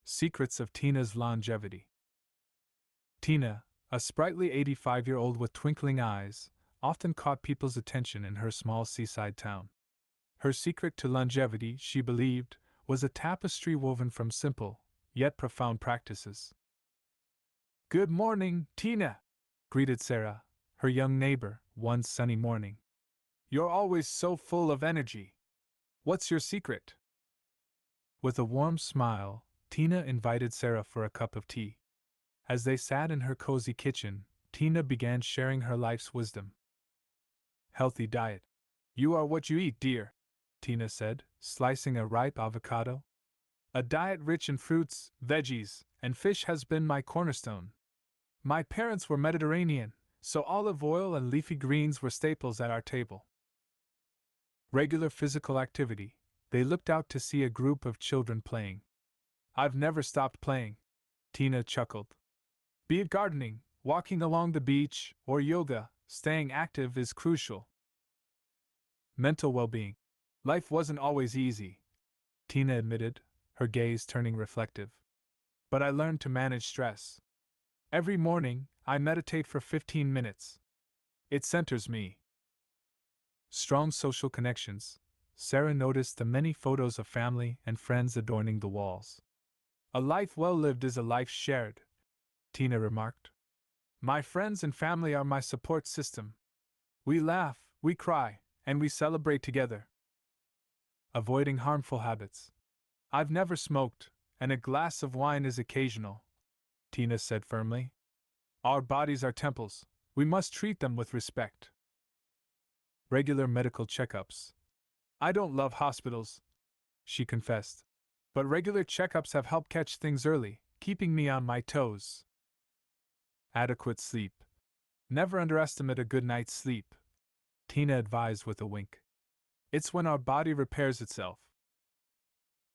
Secrets of Tina's Longevity. Tina, a sprightly 85-year-old with twinkling eyes, often caught people's attention in her small seaside town. Her secret to longevity, she believed, was a tapestry woven from simple, yet profound practices. "Good morning, Tina," greeted Sarah, her young neighbor, one sunny morning. "You're always so full of energy. What's your secret?" With a warm smile, Tina invited Sarah for a cup of tea. As they sat in her cozy kitchen, Tina began sharing her life's wisdom. "Healthy diet. You are what you eat, dear," Tina said, slicing a ripe avocado. "A diet rich in fruits, veggies, and fish has been my cornerstone. My parents were Mediterranean, so olive oil and leafy greens were staples at our table." Regular physical activity. They looked out to see a group of children playing. "I've never stopped playing," Tina chuckled. "Be it gardening, walking along the beach, or yoga, staying active is crucial." Mental well-being. "Life wasn't always easy," Tina admitted, her gaze turning reflective. "But I learned to manage stress. Every morning, I meditate for 15 minutes. It centers me." Strong social connections. Sarah noticed the many photos of family and friends adorning the walls. "A life well lived is a life shared," Tina remarked. "My friends and family are my support system. We laugh, we cry, and we celebrate together." Avoiding harmful habits. "I've never smoked, and a glass of wine is occasional," Tina said firmly. "Our bodies are temples, we must treat them with respect." Regular medical checkups. "I don't love hospitals," she confessed, "but regular checkups have helped catch things early, keeping me on my toes." Adequate sleep. "Never underestimate a good night's sleep," Tina advised with a wink. "It's when our body repairs itself."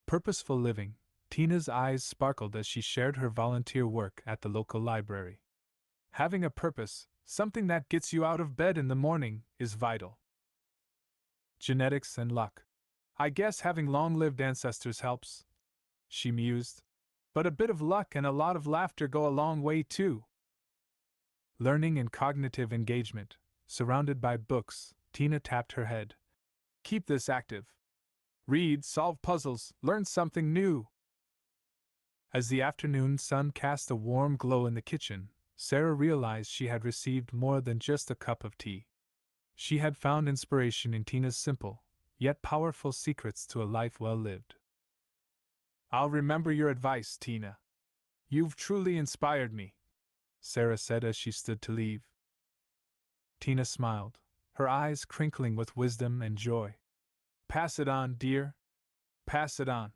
Purposeful living. Tina's eyes sparkled as she shared her volunteer work at the local library. Having a purpose, something that gets you out of bed in the morning, is vital. Genetics and luck. "I guess having long-lived ancestors helps," she mused. "But a bit of luck and a lot of laughter go a long way too." Learning and cognitive engagement. Surrounded by books, Tina tapped her head. "Keep this active. Read, solve puzzles, learn something new." As the afternoon sun cast a warm glow in the kitchen, Sarah realized she had received more than just a cup of tea. She had found inspiration in Tina's simple, yet powerful secrets to a life well lived. "I'll remember your advice, Tina. You've truly inspired me," Sarah said as she stood to leave. Tina smiled, her eyes crinkling with wisdom and joy. "Pass it on, dear. Pass it on."